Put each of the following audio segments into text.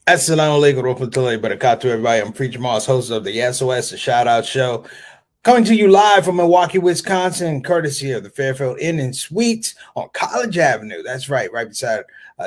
Assalamu alaikum warahmatullahi wabarakatuh, everybody. I'm Preacher Moss, host of the SOS, the Shout Out Show, coming to you live from Milwaukee, Wisconsin, courtesy of the Fairfield Inn and Suites on College Avenue. That's right beside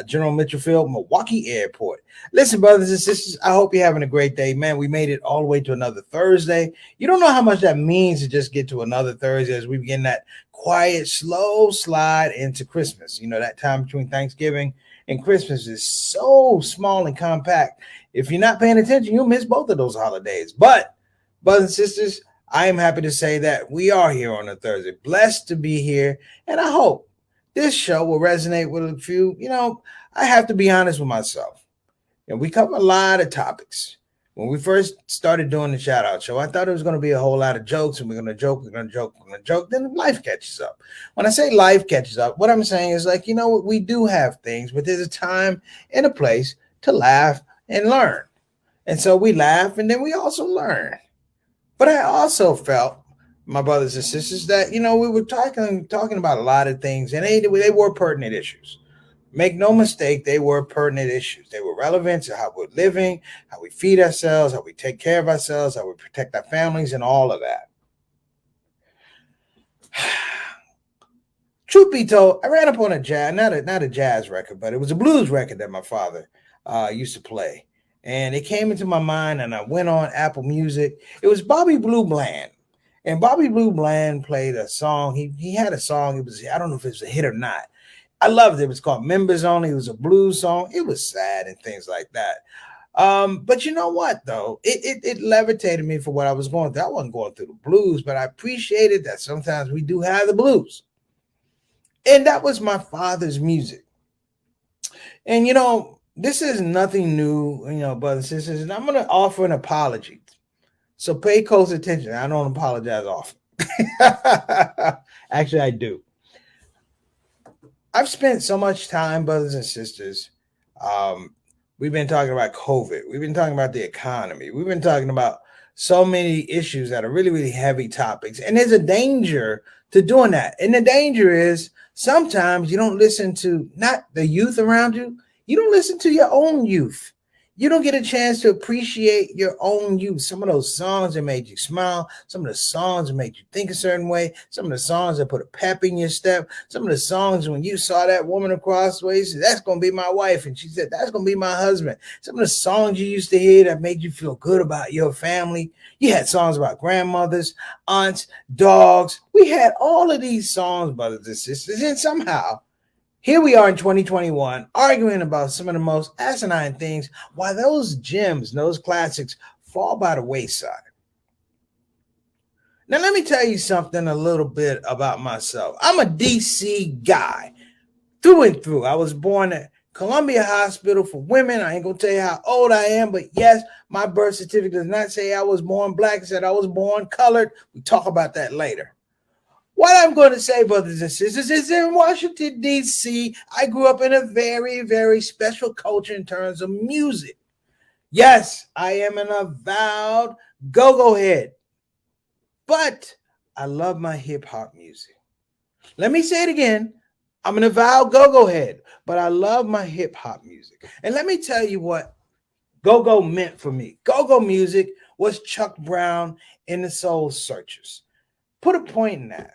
General Mitchell Field, Milwaukee Airport. Listen, brothers and sisters, I hope you're having a great day, man. We made it all the way to another Thursday. You don't know how much that means to just get to another Thursday as we begin that quiet, slow slide into Christmas. You know, that time between Thanksgiving and Christmas is so small and compact. If you're not paying attention, you'll miss both of those holidays. But, brothers and sisters, I am happy to say that we are here on a Thursday. Blessed to be here. And I hope this show will resonate with a few. You know, I have to be honest with myself. And we cover a lot of topics. When we first started doing the shout out show, I thought it was going to be a whole lot of jokes, and we're going to joke. Then life catches up. When I say life catches up, what I'm saying is like, you know what, we do have things, but there's a time and a place to laugh and learn. And so we laugh and then we also learn. But I also felt, my brothers and sisters, that, you know, we were talking about a lot of things, and they were pertinent issues. Make no mistake, they were pertinent issues. They were relevant to how we're living, how we feed ourselves, how we take care of ourselves, how we protect our families, and all of that. Truth be told, I ran up on a jazz, not a jazz record, but it was a blues record that my father used to play. And it came into my mind, and I went on Apple Music. It was Bobby Blue Bland. And Bobby Blue Bland played a song. He had a song. It was, I don't know if it was a hit or not. I loved it. It was called Members Only. It was a blues song. It was sad and things like that. But you know what, though? It levitated me for what I was going through. I wasn't going through the blues, but I appreciated that sometimes we do have the blues. And that was my father's music. And, you know, this is nothing new, you know, brothers and sisters. And I'm going to offer an apology. So pay close attention. I don't apologize often. Actually, I do. I've spent so much time, brothers and sisters. We've been talking about COVID. We've been talking about the economy. We've been talking about so many issues that are really, really heavy topics. And there's a danger to doing that. And the danger is sometimes you don't listen to not the youth around you. You don't listen to your own youth. You don't get a chance to appreciate your own youth. Some of those songs that made you smile, some of the songs that made you think a certain way, some of the songs that put a pep in your step, some of the songs when you saw that woman across the way, you said, that's going to be my wife. And she said, that's going to be my husband. Some of the songs you used to hear that made you feel good about your family. You had songs about grandmothers, aunts, dogs. We had all of these songs, brothers and sisters. And somehow, here we are in 2021 arguing about some of the most asinine things while those gems, those classics fall by the wayside. Now, let me tell you something a little bit about myself. I'm a DC guy through and through. I was born at Columbia Hospital for Women. I ain't going to tell you how old I am, but yes, my birth certificate does not say I was born black. It said I was born colored. We talk about that later. What I'm going to say, brothers and sisters, is in Washington, D.C., I grew up in a very, very special culture in terms of music. Yes, I am an avowed go-go head, but I love my hip-hop music. Let me say it again. I'm an avowed go-go head, but I love my hip-hop music. And let me tell you what go-go meant for me. Go-go music was Chuck Brown and the Soul Searchers. Put a point in that.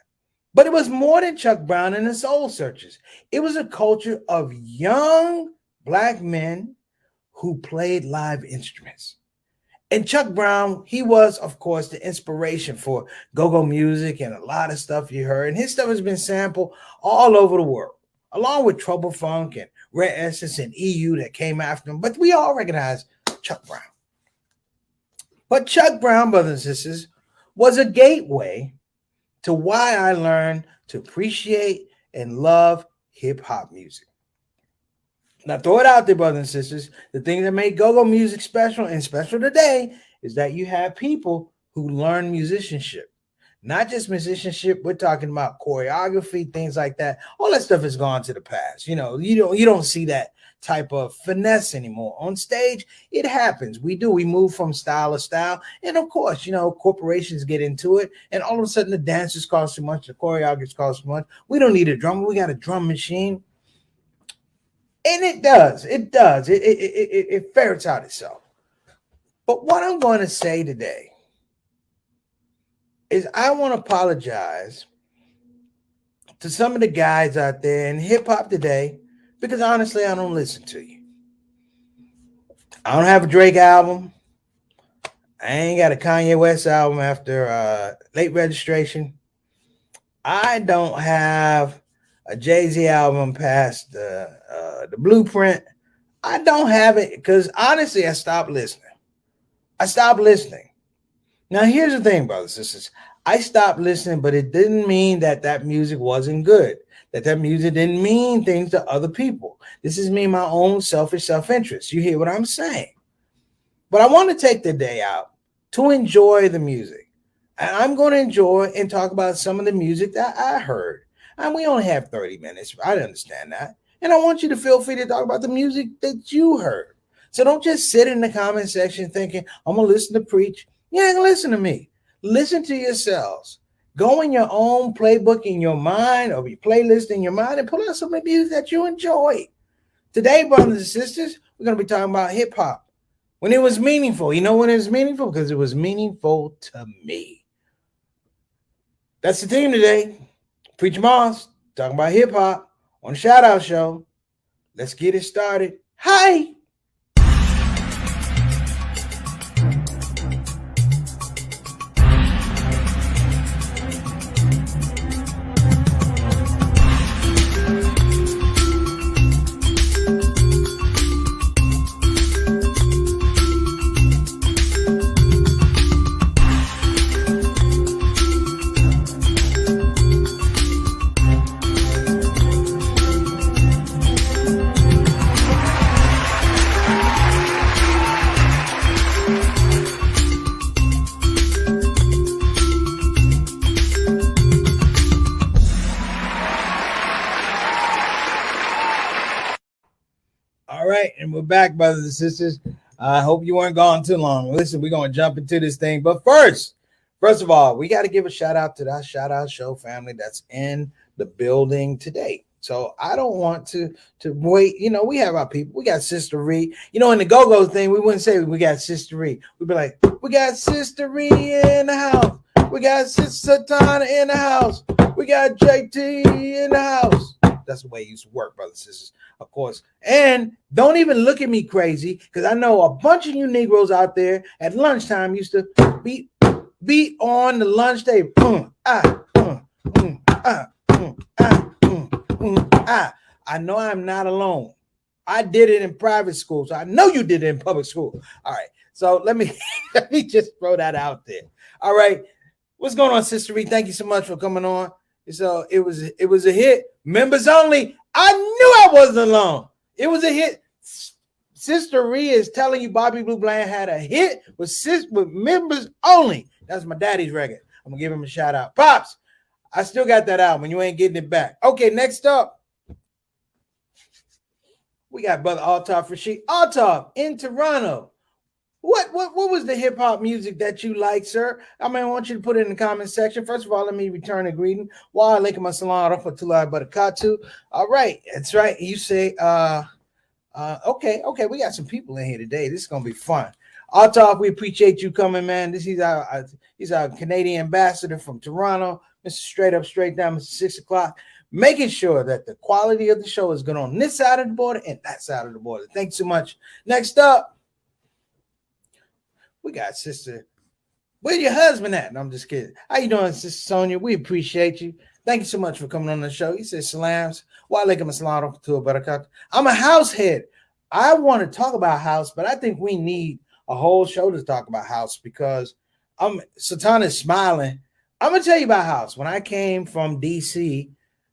But it was more than Chuck Brown and the Soul Searchers. It was a culture of young black men who played live instruments. And Chuck Brown, he was, of course, the inspiration for go-go music and a lot of stuff you heard. And his stuff has been sampled all over the world, along with Trouble Funk and Rare Essence and EU that came after him. But we all recognize Chuck Brown. But Chuck Brown, brothers and sisters, was a gateway to why I learned to appreciate and love hip-hop music. Now, throw it out there, brothers and sisters. The thing that made go-go music special and special today is that you have people who learn musicianship. Not just musicianship, we're talking about choreography, things like that. All that stuff has gone to the past. You know, you don't see that type of finesse anymore. On stage, it happens. We move from style to style. And of course, you know, corporations get into it. And all of a sudden the dancers cost too much. The choreographers cost too much. We don't need a drummer. We got a drum machine. And it does. It ferrets out itself. But what I'm going to say today is I want to apologize to some of the guys out there in hip hop today because honestly, I don't listen to you. I don't have a Drake album. I ain't got a Kanye West album after Late Registration. I don't have a Jay-Z album past the Blueprint. I don't have it because honestly, I stopped listening. Now, here's the thing, brothers and sisters. I stopped listening, but it didn't mean that music wasn't good, that music didn't mean things to other people. This is me, my own selfish self-interest. You hear what I'm saying? But I want to take the day out to enjoy the music. And I'm going to enjoy and talk about some of the music that I heard. And we only have 30 minutes. I understand that. And I want you to feel free to talk about the music that you heard. So don't just sit in the comment section thinking, I'm going to listen to preach. You ain't going to listen to me. Listen to yourselves. Go in your own playbook in your mind or your playlist in your mind and pull out some of the music that you enjoy. Today, brothers and sisters, we're going to be talking about hip hop. When it was meaningful. You know when it was meaningful? Because it was meaningful to me. That's the theme today. Preacher Moss talking about hip hop on the Shout Out Show. Let's get it started. Hi. All right, and we're back, brothers and sisters. I hope you weren't gone too long. Listen, we're going to jump into this thing. But first of all, we got to give a shout out to that Shout Out Show family that's in the building today. So I don't want to wait. You know, we have our people. We got Sister Ree. You know, in the go-go thing, we wouldn't say we got Sister Ree. We'd be like, we got Sister Ree in the house. We got Sister Satana in the house. We got JT in the house. That's the way it used to work, brothers and sisters, of course. And don't even look at me crazy, because I know a bunch of you Negroes out there at lunchtime used to beat on the lunch table. I know I'm not alone. I did it in private school, so I know you did it in public school. All right, so let me just throw that out there. All right, what's going on, Sister Ree? Thank you so much for coming on. So it was a hit. Members only. I knew I wasn't alone. It was a hit. Sister Ree is telling you Bobby Blue Bland had a hit with members only. That's my daddy's record. I'm gonna give him a shout out. Pops, I still got that album. You ain't getting it back. Okay, next up, we got Brother Altaf Rashid. Altaf in Toronto. What was the hip hop music that you like, sir? I mean, I want you to put it in the comment section. First of all, let me return a greeting. Wa alaikum assalam wa rahmatullahi wa barakatuh. All right, that's right. You say, okay, we got some people in here today. This is gonna be fun. Altaf, we appreciate you coming, man. He's our Canadian ambassador from Toronto, Mr. Straight Up, Straight Down, Mr. 6 o'clock, making sure that the quality of the show is good on this side of the border and that side of the border. Thanks so much. Next up, we got Sister. Where's your husband at? No, I'm just kidding. How you doing, Sister Sonia? We appreciate you. Thank you so much for coming on the show. He says salams. Wa alaikum assalam to a barakat. I'm a house head. I want to talk about house, but I think we need a whole show to talk about house because Satana is smiling. I'm gonna tell you about house. When I came from DC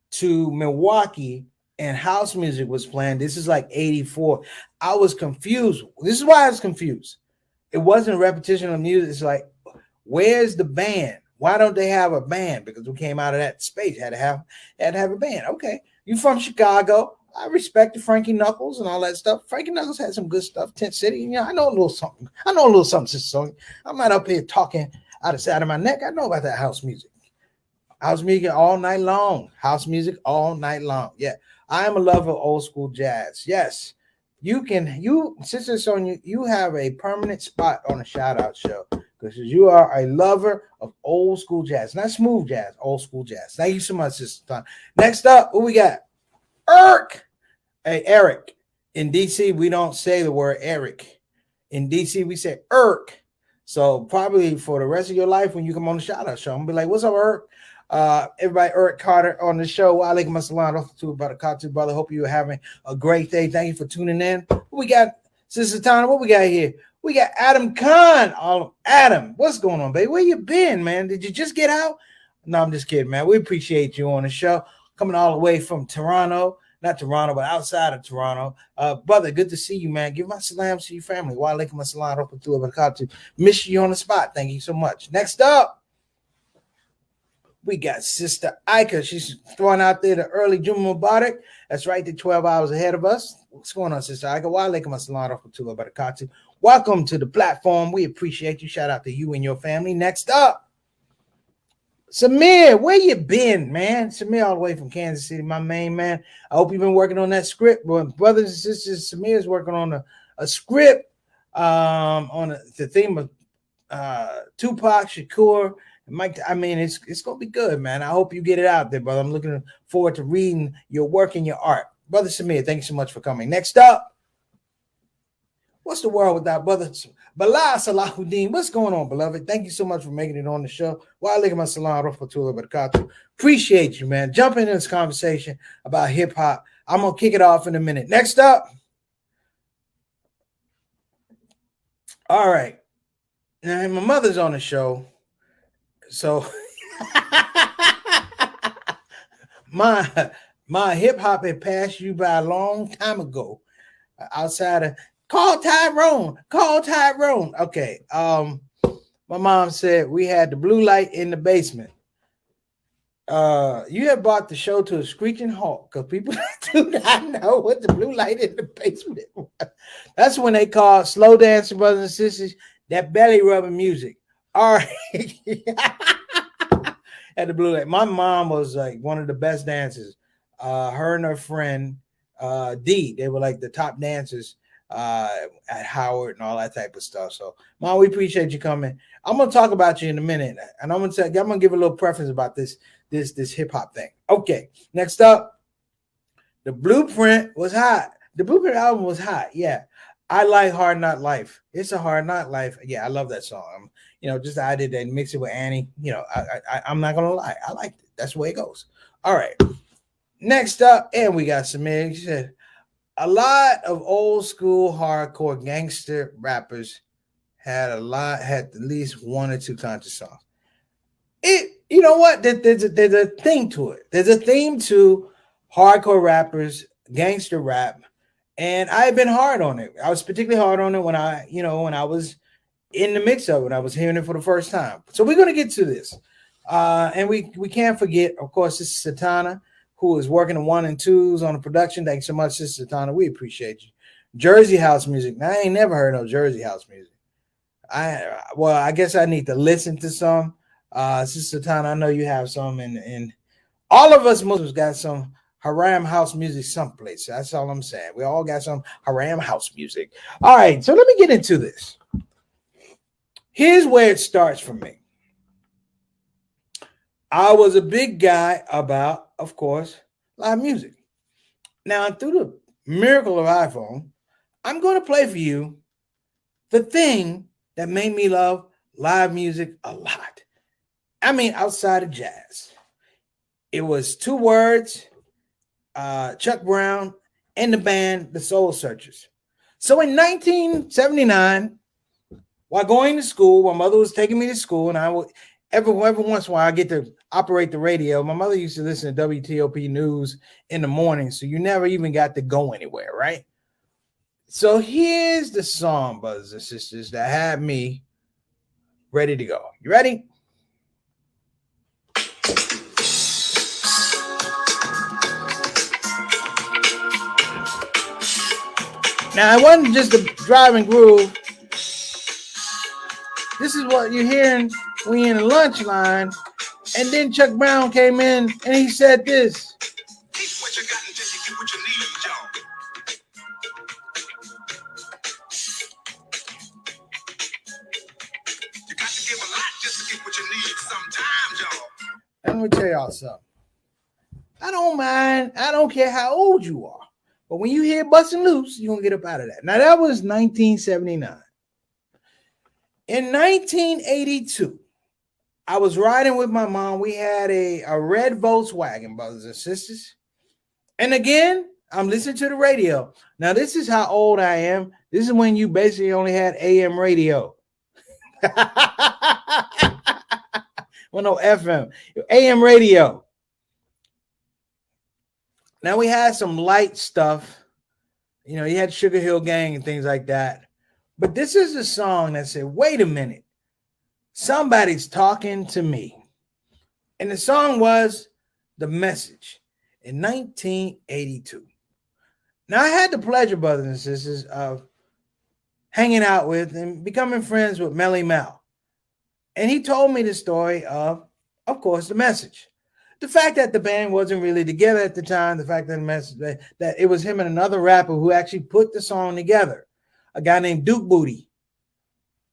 to Milwaukee and house music was playing, this is like 84. I was confused. This is why I was confused. It wasn't a repetition of music. It's like, where's the band? Why don't they have a band? Because we came out of that space, had to have a band. Okay, you from Chicago? I respect the Frankie Knuckles and all that stuff. Frankie Knuckles had some good stuff. Tent City, you know, I know a little something. Sister Sonya. I'm not up here talking out of the side of my neck. I know about that house music. House music all night long. House music all night long. Yeah. I am a lover of old school jazz. Yes, Sister Sonia, you have a permanent spot on the shout out show because you are a lover of old school jazz, not smooth jazz, old school jazz. Thank you so much, Sister Sonia. Next up, who we got? Eric. In DC, we don't say the word Eric. In DC, we say Irk. So probably for the rest of your life, when you come on the shout out show, I'm gonna be like, "What's up, Irk?" Everybody, Eric Carter on the show. Walaikum assalam, brother. Hope you're having a great day. Thank you for tuning in. We got Sister Tana. What we got here? We got Adam Khan. Adam, what's going on, baby? Where you been, man? Did you just get out? No, I'm just kidding, man. We appreciate you on the show, coming all the way from Toronto. Not Toronto, but outside of Toronto. Brother, good to see you, man. Give my salams to your family. Walaikum assalam. Miss you on the spot. Thank you so much. Next up, we got Sister Ika. She's throwing out there the early Juma Mubarak. That's right, they're 12 hours ahead of us. What's going on, Sister Ika? Walaikum assalam. Welcome to the platform. We appreciate you. Shout out to you and your family. Next up, Samir, where you been, man? Samir, all the way from Kansas City, my main man. I hope you've been working on that script. Brothers and sisters, Samir is working on a script on the theme of Tupac Shakur. Mike, I mean, it's gonna be good, man. I hope you get it out there, brother. I'm looking forward to reading your work and your art. Brother Samir, thank you so much for coming. Next up, what's the world without brother Bilal Salahuddin? What's going on, beloved? Thank you so much for making it on the show. Walaikum assalam rahmatullahi wa barakatuh. Appreciate you, man. Jump into this conversation about hip hop. I'm gonna kick it off in a minute. Next up, all right. Now my mother's on the show, so my hip hop had passed you by a long time ago. Outside of Call Tyrone. Okay. My mom said we had the blue light in the basement. You had brought the show to a screeching halt because people do not know what the blue light in the basement was. That's when they call slow dancing, brothers and sisters, that belly rubbing music. All right. At the blue light. My mom was like one of the best dancers. Her and her friend D, they were like the top dancers at Howard and all that type of stuff. So, Mom, we appreciate you coming. I'm gonna talk about you in a minute, and I'm gonna give a little preference about this hip hop thing. Okay, next up, the Blueprint was hot. The Blueprint album was hot. Yeah, I like Hard Knock Life. It's a Hard Knock Life. Yeah, I love that song. Just I did that, mix it with Annie. I'm not gonna lie, I liked it. That's the way it goes. All right. Next up, and we got Samir. She said, a lot of old school hardcore gangster rappers had at least one or two conscious songs. You know what? There's a thing to it. There's a theme to hardcore rappers, gangster rap, and I've been hard on it. I was particularly hard on it when I was in the mix of it. I was hearing it for the first time. So we're gonna get to this, and we can't forget, of course, this is Satana, who is working the 1 and 2s on the production. Thanks so much, Sister Tana. We appreciate you. Jersey house music. Now, I ain't never heard no Jersey house music. I guess I need to listen to some. Sister Tana, I know you have some, and all of us Muslims got some haram house music someplace. That's all I'm saying. We all got some haram house music. All right, so let me get into this. Here's where it starts for me. I was a big guy about, of course, live music. Now, through the miracle of iPhone, I'm going to play for you the thing that made me love live music a lot. I mean, outside of jazz. It was 2 words, Chuck Brown and the band, the Soul Searchers. So in 1979, while going to school, my mother was taking me to school, and I would every once in a while I get to operate the radio. My mother used to listen to WTOP news in the morning, so you never even got to go anywhere, right? So here's the song, brothers and sisters, that had me ready to go. You ready? Now, it wasn't just a driving groove. This is what you're hearing when you're in the lunch line. And then Chuck Brown came in and he said this. me tell y'all something. I don't mind. I don't care how old you are. But when you hear busting loose, you're going to get up out of that. Now, that was 1979. In 1982, I was riding with my mom. We had a red Volkswagen, brothers and sisters. And again, I'm listening to the radio. Now, this is how old I am. This is when you basically only had AM radio. Well, no, FM. AM radio. Now, we had some light stuff. You know, you had Sugar Hill Gang and things like that. But this is a song that said, wait a minute. Somebody's talking to me. And the song was The Message in 1982. Now, I had the pleasure, brothers and sisters, of hanging out with and becoming friends with Melly Mel. And he told me the story of course, The Message. The fact that the band wasn't really together at the time, the fact that that it was him and another rapper who actually put the song together, a guy named Duke Booty.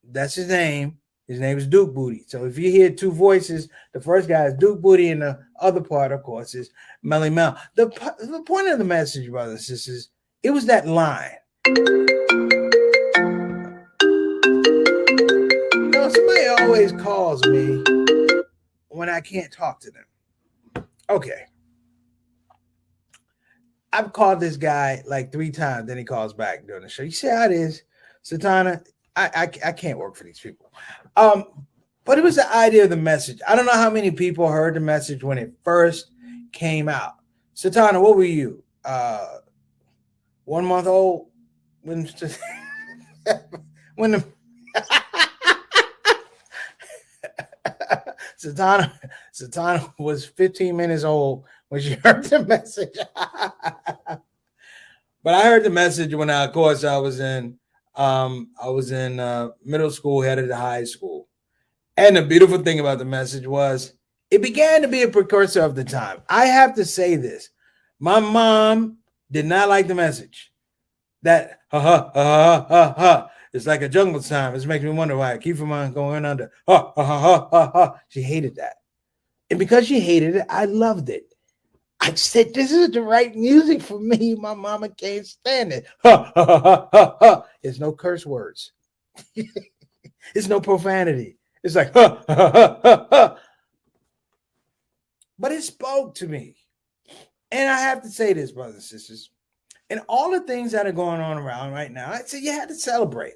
That's his name. His name is Duke Booty. So if you hear two voices, the first guy is Duke Booty, and the other part, of course, is Melly Mel. The point of The Message, brothers and sisters, it was that line. You know, somebody always calls me when I can't talk to them. Okay. I've called this guy like 3 times, then he calls back during the show. You see how it is, Satana? I can't work for these people. But it was the idea of The Message. I don't know how many people heard The Message when it first came out. Satana, what were you? 1 month old? When the Satana was 15 minutes old when she heard The Message. But I heard The Message when I was in middle school, headed to high school. And the beautiful thing about The Message was it began to be a precursor of the time. I have to say this. My mom did not like The Message. That it's like a jungle time. It's making me wonder why I keep from going under. She hated that. And because she hated it, I loved it. I said, this is the right music for me. My mama can't stand it. There's no curse words. It's no profanity. It's like, But it spoke to me. And I have to say this, brothers and sisters. And all the things that are going on around right now, I'd say you had to celebrate.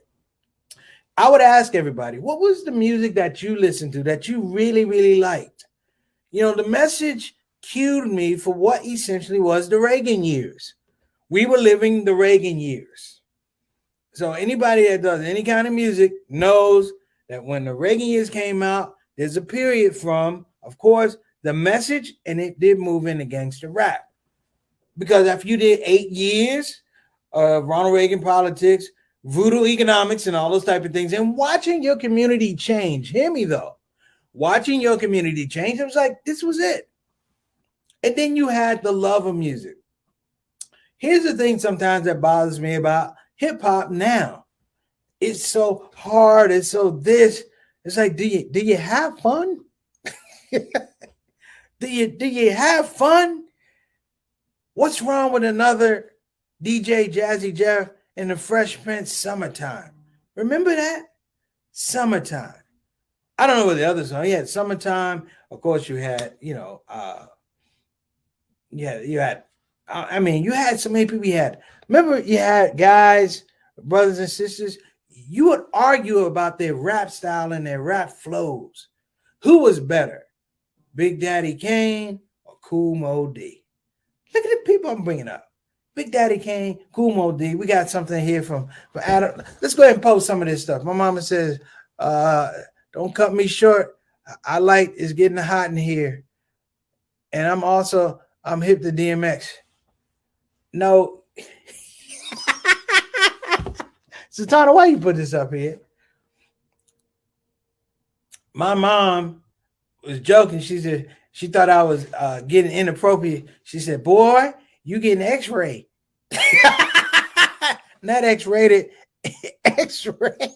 I would ask everybody, what was the music that you listened to that you really, really liked? You know, The Message cued me for what essentially was the Reagan years. We were living the Reagan years. So anybody that does any kind of music knows that when the Reagan years came out, there's a period from, of course, The Message, and it did move into gangster rap. Because after you did 8 years of Ronald Reagan politics, voodoo economics, and all those type of things, and watching your community change, hear me though, watching your community change, it was like, this was it. And then you had the love of music. Here's the thing sometimes that bothers me about hip hop now. It's so hard. It's so this. It's like, do you have fun? do you have fun? What's wrong with another DJ Jazzy Jeff and the Fresh Prince Summertime? Remember that? Summertime. I don't know what the other song. You had Summertime. Of course, you had, you had so many people. Remember, you had guys, brothers and sisters, you would argue about their rap style and their rap flows. Who was better, Big Daddy Kane or Kool Moe Dee? Look at the people I'm bringing up. Big Daddy Kane, Kool Moe Dee. We got something here from Adam. Let's go ahead and post some of this stuff. My mama says, don't cut me short. I like it's getting hot in here. And I'm hip to DMX. No. Satana, why you put this up here? My mom was joking. She said she thought I was getting inappropriate. She said, boy, you getting X-ray. Not X-rated, X-ray.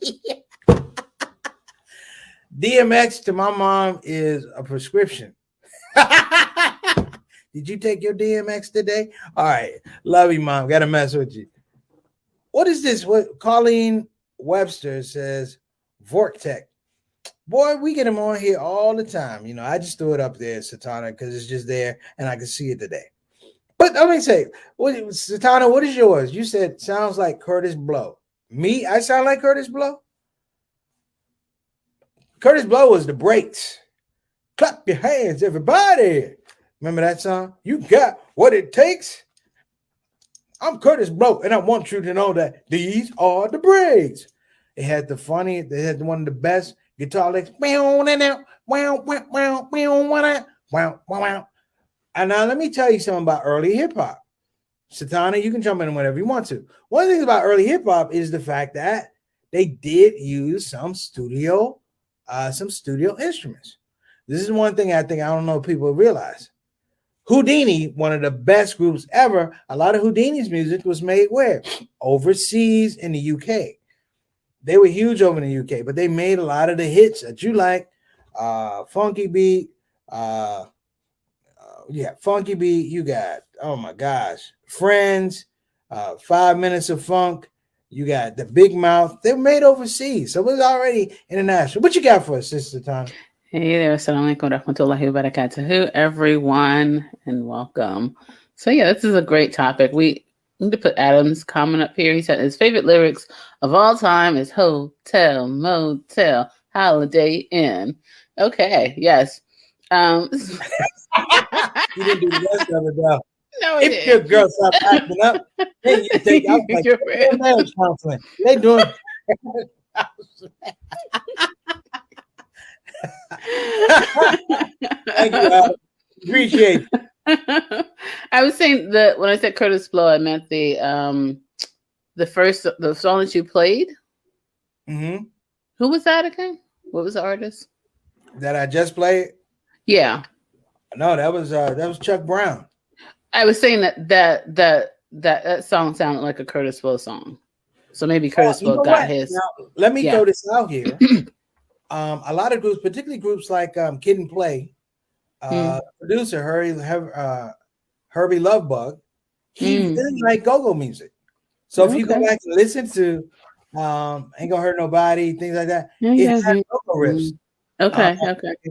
DMX to my mom is a prescription. Did you take your DMX today? All right. Love you, Mom. Gotta mess with you. What is this? What Colleen Webster says, Vortec. Boy, we get him on here all the time. You know, I just threw it up there, Satana, because it's just there and I can see it today. But let me say, Satana, what is yours? You said sounds like Curtis Blow. Me, I sound like Curtis Blow? Curtis Blow was the Breaks. Clap your hands, everybody. Remember that song? You got what it takes. I'm Curtis Blow, and I want you to know that these are the Breaks. They had one of the best guitar licks. And now let me tell you something about early hip hop. Satana, you can jump in whenever you want to. One of the things about early hip hop is the fact that they did use some studio instruments. This is one thing I don't know if people realize. Houdini, one of the best groups ever, a lot of Houdini's music was made where? Overseas in the UK. They were huge over in the UK, but they made a lot of the hits that you like. Funky Beat, Funky Beat, you got, oh my gosh, Friends, 5 Minutes of Funk, you got the Big Mouth. They were made overseas, so it was already international. What you got for us, Sister Tom? Hey there, assalamu alaikum warahmatullahi wabarakatuh, everyone, and welcome. So yeah, this is a great topic. We need to put Adam's comment up here. He said his favorite lyrics of all time is Hotel, Motel, Holiday Inn. Okay, yes. You didn't do the rest of it, though. No, if your girl stop acting up, then you think I was like, marriage counseling. They doing. Thank you, Adam. Appreciate it. I was saying that when I said Curtis Blow, I meant the song that you played. Mm-hmm. Who was that again? What was the artist that I just played? Yeah. No, that was Chuck Brown. I was saying that song sounded like a Curtis Blow song. So maybe Curtis Blow got his. Now, let me throw this out here. A lot of groups, particularly groups like Kid and Play, producer Herbie Lovebug, he really liked go-go music. So if you go back and listen to Ain't Gonna Hurt Nobody, things like that, it has go-go riffs. Okay.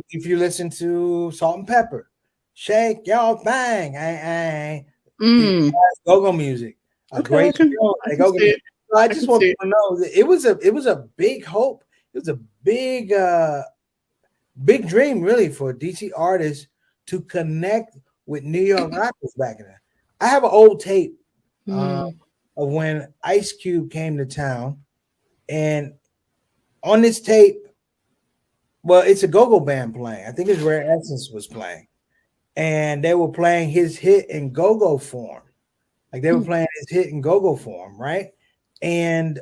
If you listen to Salt and Pepper, Shake Your Thing, go-go music. Great show. So I just want people to know that it was a big hope. It was a big dream, really, for DC artists to connect with New York rappers back then. I have an old tape of when Ice Cube came to town, and on this tape, well, it's a go-go band playing. I think it's Rare Essence was playing, and they were playing his hit in go-go form. Like they were playing his hit in go-go form, right? And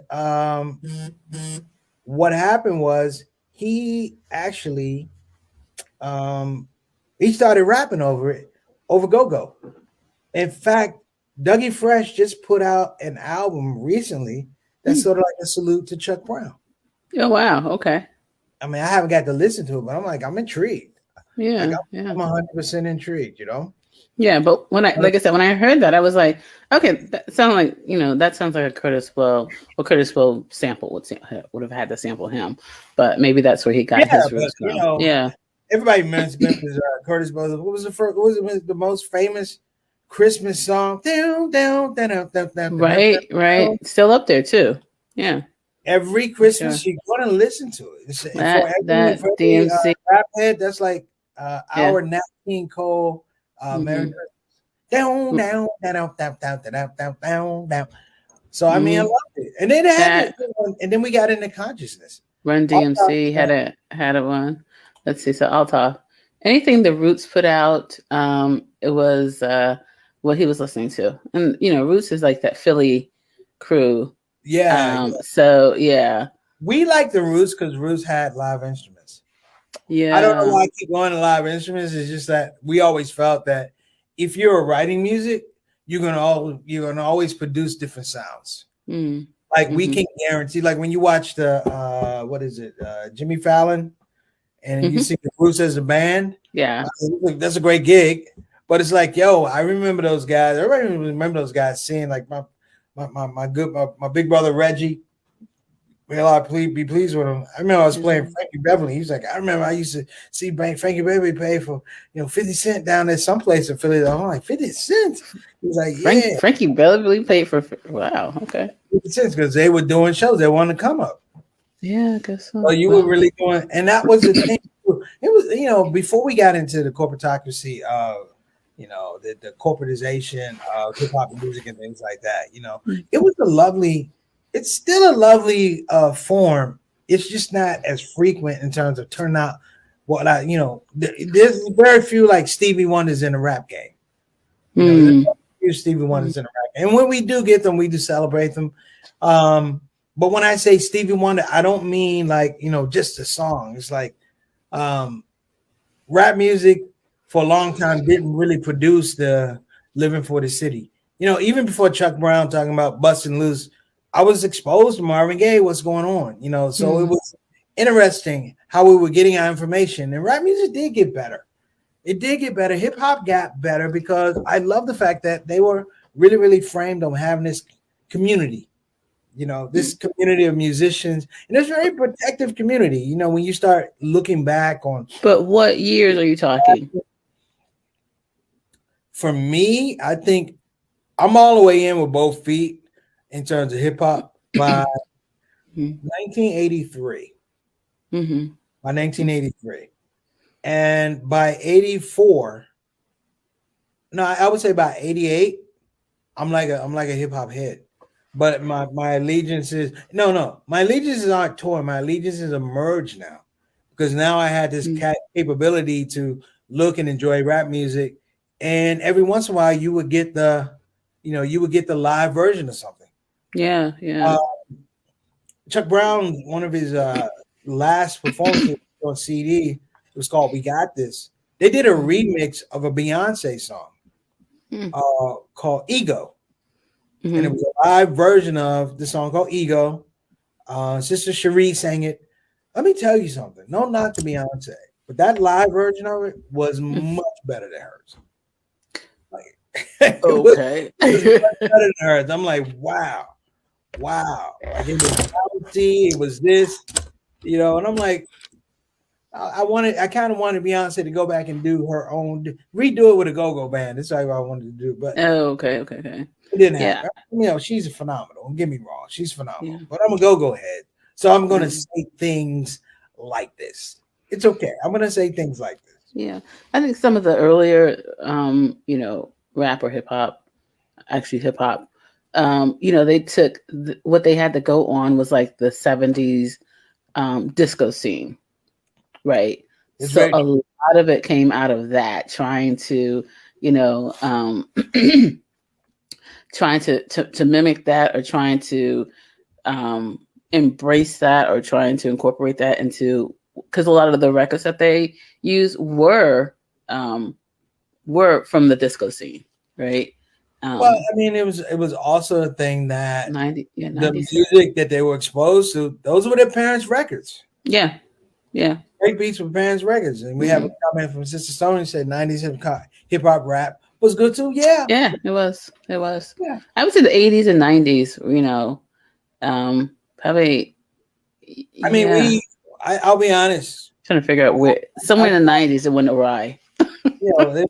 what happened was he actually he started rapping over go-go. In fact, Dougie Fresh just put out an album recently that's sort of like a salute to Chuck Brown. Oh wow, okay. I mean, I haven't got to listen to it, but I'm intrigued. Yeah, I'm 100% intrigued, you know? Yeah, but when I heard that, I was like, okay, that sounds like, that sounds like a Curtis Blow. Well, Curtis Blow sample would have had to sample him, but maybe that's where he got his roots from. Everybody mentions Curtis Blow. What was the most famous Christmas song? Right. Still up there too. Yeah. Every Christmas you're gonna listen to it. That DMC rap head, that's like our Nat King Cole. Down. So I mean, I loved it, and then and then we got into consciousness. Run DMC had a one. Let's see. So I'll talk. Anything the Roots put out, it was what he was listening to, and Roots is like that Philly crew. Yeah. So yeah, we like the Roots because Roots had live instruments. Yeah, I don't know why I keep going to live instruments. It's just that we always felt that if you're writing music, you're gonna always produce different sounds. Like we can guarantee, like when you watch the Jimmy Fallon, and you see the Roots as a band, Yeah. That's a great gig. But it's like, yo, I remember those guys. Everybody remember those guys seeing like my big brother Reggie. We a lot be pleased with him. I remember I was playing Frankie Beverly. He was like, I remember I used to see Frankie Beverly pay for 50 cent down there someplace in Philly. I'm like 50 cents. He was like, yeah, Frankie Beverly paid for. Wow. Okay. 50 cents because they were doing shows. They wanted to come up. Yeah, I guess so. So you were really doing, and that was the thing. It was before we got into the corporatocracy, the corporatization of hip hop music and things like that. It was it's still a lovely form. It's just not as frequent in terms of turnout. There's very few like Stevie Wonders in the rap game. There's few Stevie Wonders in the rap game. And when we do get them, we do celebrate them. But when I say Stevie Wonder, I don't mean like, just a song. It's like rap music for a long time didn't really produce the Living for the City. Even before Chuck Brown talking about busting loose, I was exposed to Marvin Gaye, what's going on, so it was interesting how we were getting our information. And rap music did get better. It did get better. Hip hop got better because I love the fact that they were really, really framed on having this community. This community of musicians, and it's a very protective community. When you start looking back on. But what years are you talking? For me, I think I'm all the way in with both feet in terms of hip hop by 1983. By 1983, and by 84. No, I would say by 88. I'm like a hip hop head. But my allegiances, my allegiances aren't torn. My allegiances are merged now because now I had this capability to look and enjoy rap music, and every once in a while you would get the live version of something. Yeah, yeah. Chuck Brown, one of his last performances on CD, it was called "We Got This." They did a remix of a Beyonce song called "Ego." And it was a live version of the song called Ego. Sister Cherie sang it. Let me tell you something. No, not to Beyonce, but that live version of it was much better than hers. Okay. It was better than hers. I'm like, wow. Like it was bouncy, it was this, and I'm like, I kind of wanted Beyonce to go back and do her own, redo it with a go-go band. That's what I wanted to do. But okay. It didn't happen. She's phenomenal. Don't get me wrong. She's phenomenal. But I'm a go-go head. So I'm going to say things like this. It's okay. I'm going to say things like this. Yeah. I think some of the earlier, rap or hip-hop, actually hip-hop, they took what they had to go on was like the 70s disco scene, right? So a lot of it came out of that, trying to, trying to mimic that, or trying to embrace that, or trying to incorporate that into, because a lot of the records that they use were from the disco scene, right? Well, I mean, it was also a thing that 90, the music that they were exposed to, those were their parents' records. Yeah. Great beats with parents' records. And we have a comment from Sister Stone who said 90s hip hop rap was good too. Yeah, it was. Yeah. I would say the 80s and 90s, probably. I mean, I'll be honest. Trying to figure out where somewhere in the 90s it went awry. The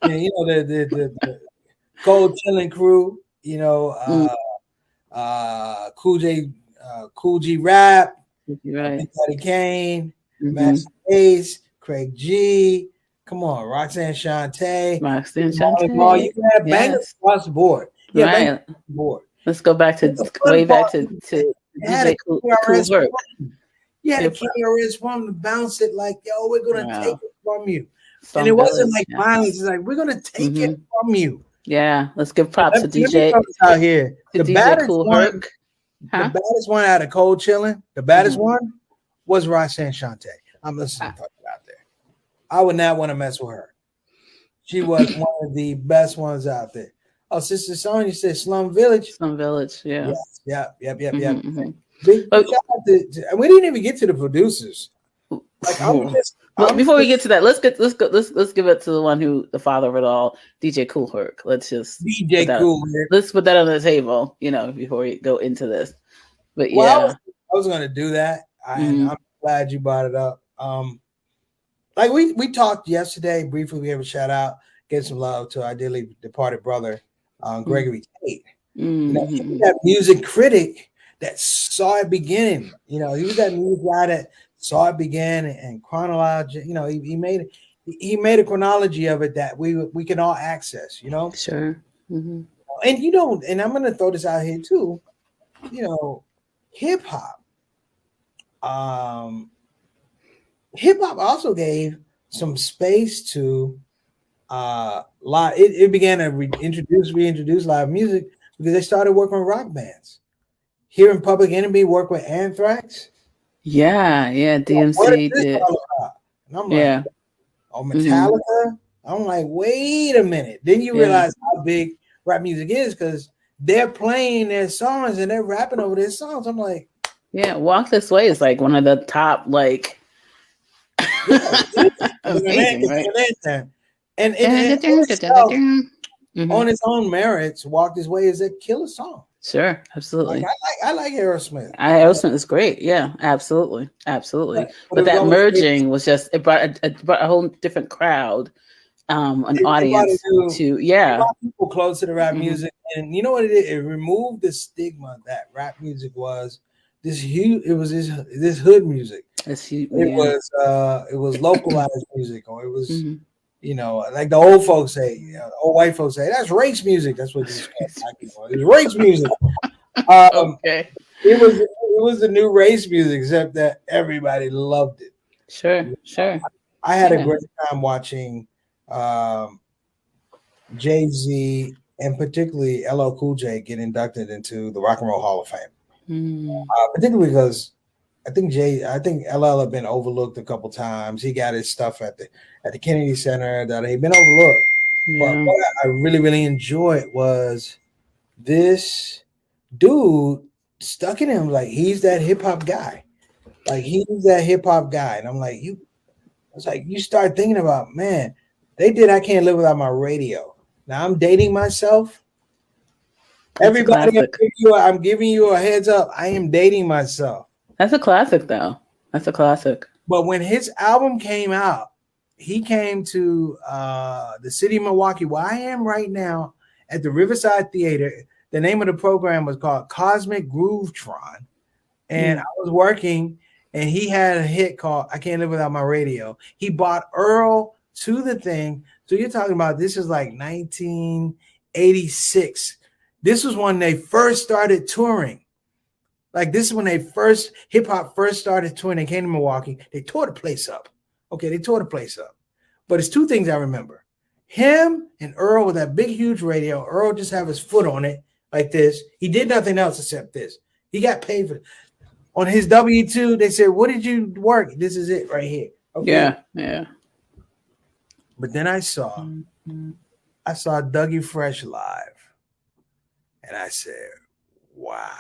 Cold Chilling Crew, Cool G Rap, right. Daddy Kane, Master Ace, Craig G. Come on, Roxanne Shante. You can have bangers across the board. Yeah, right. Board. Let's go back to way back to DJ Cool Herc. Yeah, the KRS One to bounce it like, yo, we're gonna take it from you. And it wasn't like violence. It's like, we're gonna take it from you. Yeah, let's give props to DJ out here. The baddest Cool one, Herc. the baddest one out of Cold Chilling, the baddest one was Roxanne Shante. I'm listening to her out there. I would not want to mess with her. She was one of the best ones out there. Oh, Sister Sonia said Slum Village. Slum Village, yeah. Yep. Big shout out to, and we didn't even get to the producers. Like But before we get to that, let's give it to the one who the father of it all, DJ Kool Herc. Let's just DJ Kool Herc. Let's put that on the table, before we go into this. But I was gonna do that. And I'm glad you brought it up. Like we talked yesterday briefly. We have a shout out, give some love to our dearly departed brother, Gregory Tate. He was that music critic that saw it begin. He was that music guy that saw it begin and chronology. He made a chronology of it that we can all access. Sure. Mm-hmm. And I'm gonna throw this out here too. Hip hop. Hip hop also gave some space to live. It began to reintroduce live music because they started working with rock bands. Hearing Public Enemy work with Anthrax. Yeah, DMC did. And I'm like, Metallica. Mm-hmm. I'm like, wait a minute. Then you realize how big rap music is because they're playing their songs and they're rapping over their songs. I'm like, Walk This Way is like one of the top, like, amazing, right? And on its own merits, Walk This Way is a killer song. Sure, absolutely. I like Aerosmith. Aerosmith is great. Yeah, absolutely. But that merging was just it brought a whole different crowd, an audience to people close to the rap music, and you know what it did? It removed the stigma that rap music was this huge. It was this hood music. It was localized music, or it was. Like the old folks say, old white folks say, that's race music. That's what it was race music. Okay. It was the new race music, except that everybody loved it. Sure. I had a great time watching Jay-Z and particularly LL Cool J get inducted into the Rock and Roll Hall of Fame. Particularly because I think LL had been overlooked a couple times. He got his stuff at the Kennedy Center that he'd been overlooked. But what I really, really enjoyed was this dude stuck in him. Like, he's that hip hop guy. And I'm like, you start thinking about, man, they did I Can't Live Without My Radio. Now I'm dating myself. Everybody, I'm giving you a heads up. I am dating myself. That's a classic, though. That's a classic. But when his album came out, he came to the city of Milwaukee, where I am right now, at the Riverside Theater. The name of the program was called Cosmic Groovetron. And I was working, and he had a hit called I Can't Live Without My Radio. He bought Earl to the thing. So you're talking about this is like 1986. This was when they first started touring. Like, this is when hip hop first started touring. They came to Milwaukee. They tore the place up. Okay, they tore the place up. But it's two things I remember. Him and Earl with that big, huge radio. Earl just have his foot on it like this. He did nothing else except this. He got paid for it. On his W-2, they said, what did you work? This is it right here. Okay. Yeah. But then I saw Dougie Fresh live. And I said, wow.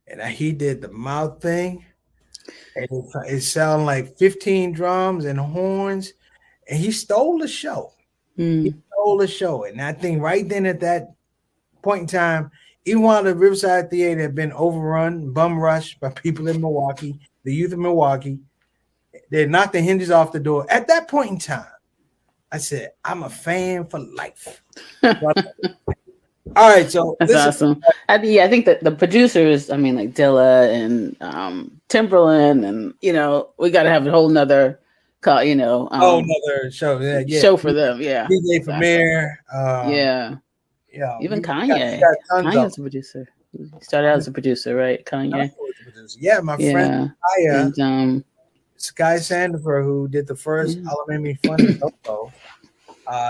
And he did the mouth thing, and it sounded like 15 drums and horns, and he stole the show. He stole the show. And I think right then at that point in time, even while the Riverside Theater had been overrun, bum rushed by people in Milwaukee, the youth of Milwaukee, they knocked the hinges off the door. At that point in time, I said, I'm a fan for life. All right, so that's awesome. I think that the producers, like Dilla and Timberland, and we got to have a whole nother call, another show, show for them, DJ Premier, even Kanye. Kanye's a producer. He started out as a producer, right? Kanye. Yeah, my friend Kaya, and Sky Sandifer, who did the first "I'll Make Me Funny" logo.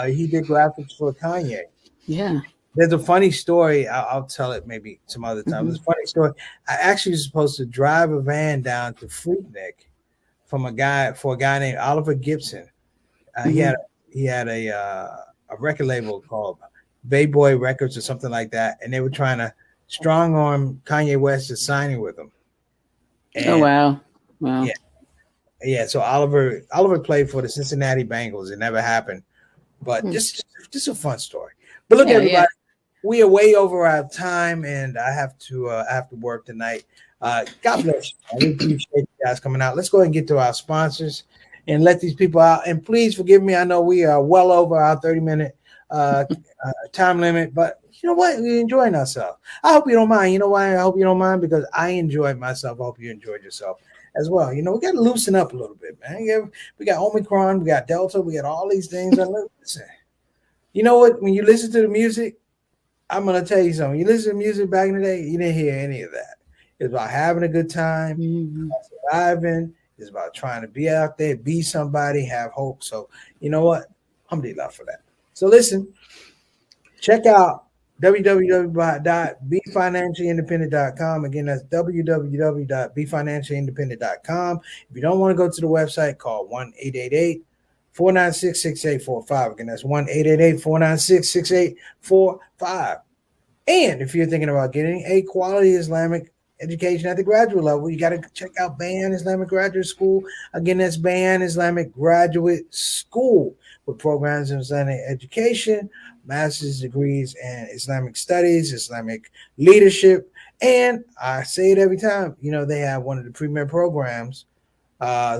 He did graphics for Kanye. Yeah. There's a funny story. I'll tell it maybe some other time. There's a funny story. I actually was supposed to drive a van down to Freaknik for a guy named Oliver Gibson. He had a record label called Bay Boy Records or something like that, and they were trying to strong arm Kanye West to signing with him. And, oh wow! Wow. Yeah. So Oliver played for the Cincinnati Bengals. It never happened, but just a fun story. But look, everybody, we are way over our time, and I have to work tonight. God bless you. We appreciate you guys coming out. Let's go ahead and get to our sponsors and let these people out. And please forgive me. I know we are well over our 30-minute time limit, but you know what? We're enjoying ourselves. I hope you don't mind. You know why I hope you don't mind? Because I enjoyed myself. I hope you enjoyed yourself as well. You know, we got to loosen up a little bit, man. Yeah, we got Omicron, we got Delta, we got all these things. Listen, you know what? When you listen to the music, I'm gonna tell you something. You listen to music back in the day, you didn't hear any of that. It's about having a good time, surviving. It's about trying to be out there, be somebody, have hope. So you know what? Alhamdulillah for that. So listen, check out www.befinanciallyindependent.com. Again, that's www.befinanciallyindependent.com. If you don't want to go to the website, call 1-888-496-6845. Again, that's 1-888-496-6845. And if you're thinking about getting a quality Islamic education at the graduate level, you got to check out Bayan Islamic Graduate School. Again, that's Bayan Islamic Graduate School with programs in Islamic education, master's degrees in Islamic studies, Islamic leadership. And I say it every time, you know, they have one of the premier programs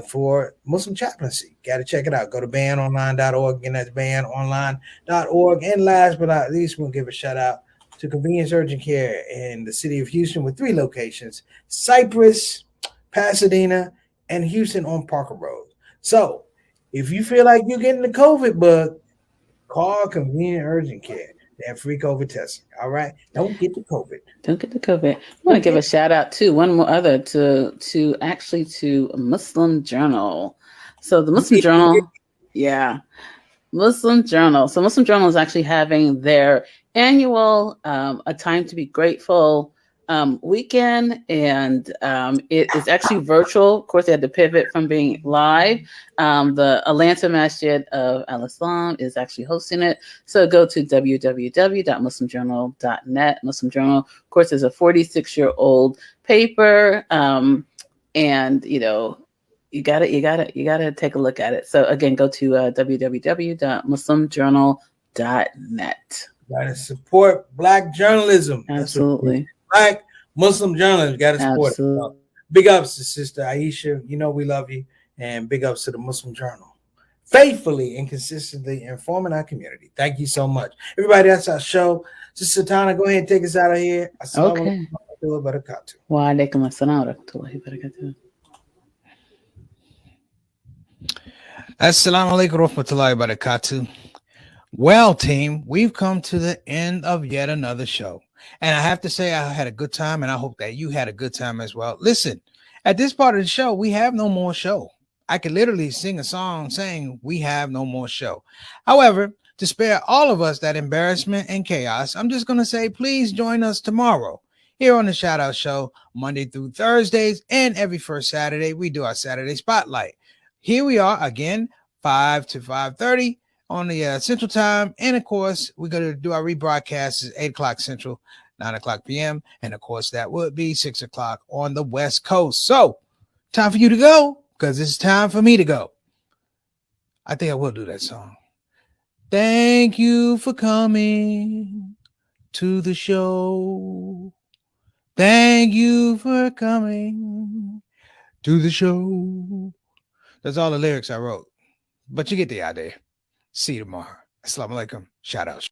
for Muslim chaplaincy. Got to check it out. Go to banonline.org. Again, that's banonline.org. And last but not least, we'll give a shout out to Convenience Urgent Care in the city of Houston with 3 locations: Cypress, Pasadena, and Houston on Parker Road. So if you feel like you're getting the COVID bug, call Convenient Urgent Care. They have free COVID testing. All right. Don't get the COVID. Don't get the COVID. I want to give a shout out to one more other to Muslim Journal. So the Muslim Journal, Muslim Journal. So Muslim Journal is actually having their annual A Time to Be Grateful weekend, and it is actually virtual. Of course, they had to pivot from being live. The Atlanta Masjid of Al-Islam is actually hosting it. So go to www.muslimjournal.net. Muslim Journal, of course, is a 46-year-old paper, and you know, you gotta take a look at it. So again, go to www.muslimjournal.net. Gotta support Black journalism. Absolutely. Black Muslim journalism. Gotta support it. Big ups to Sister Aisha. You know we love you. And big ups to the Muslim Journal. Faithfully and consistently informing our community. Thank you so much. Everybody, that's our show. Sister Tana, go ahead and take us out of here. Okay. Wa alaikum assalam wa rahmatullahi wa barakatuh. Assalamu alaikum warahmatullahi wabarakatuh. Well, team, we've come to the end of yet another show. And I have to say I had a good time, and I hope that you had a good time as well. Listen, at this part of the show, we have no more show. I could literally sing a song saying we have no more show. However, to spare all of us that embarrassment and chaos, I'm just going to say, please join us tomorrow here on the Shout Out Show, Monday through Thursdays, and every first Saturday, we do our Saturday Spotlight. Here we are again, 5 to 5:30 on the Central Time. And of course, we're going to do our rebroadcasts at 8 o'clock Central, 9 o'clock p.m. And of course, that would be 6 o'clock on the West Coast. So time for you to go, because it's time for me to go. I think I will do that song. Thank you for coming to the show. Thank you for coming to the show. That's all the lyrics I wrote. But you get the idea. See you tomorrow. Assalamu alaikum. Shout out.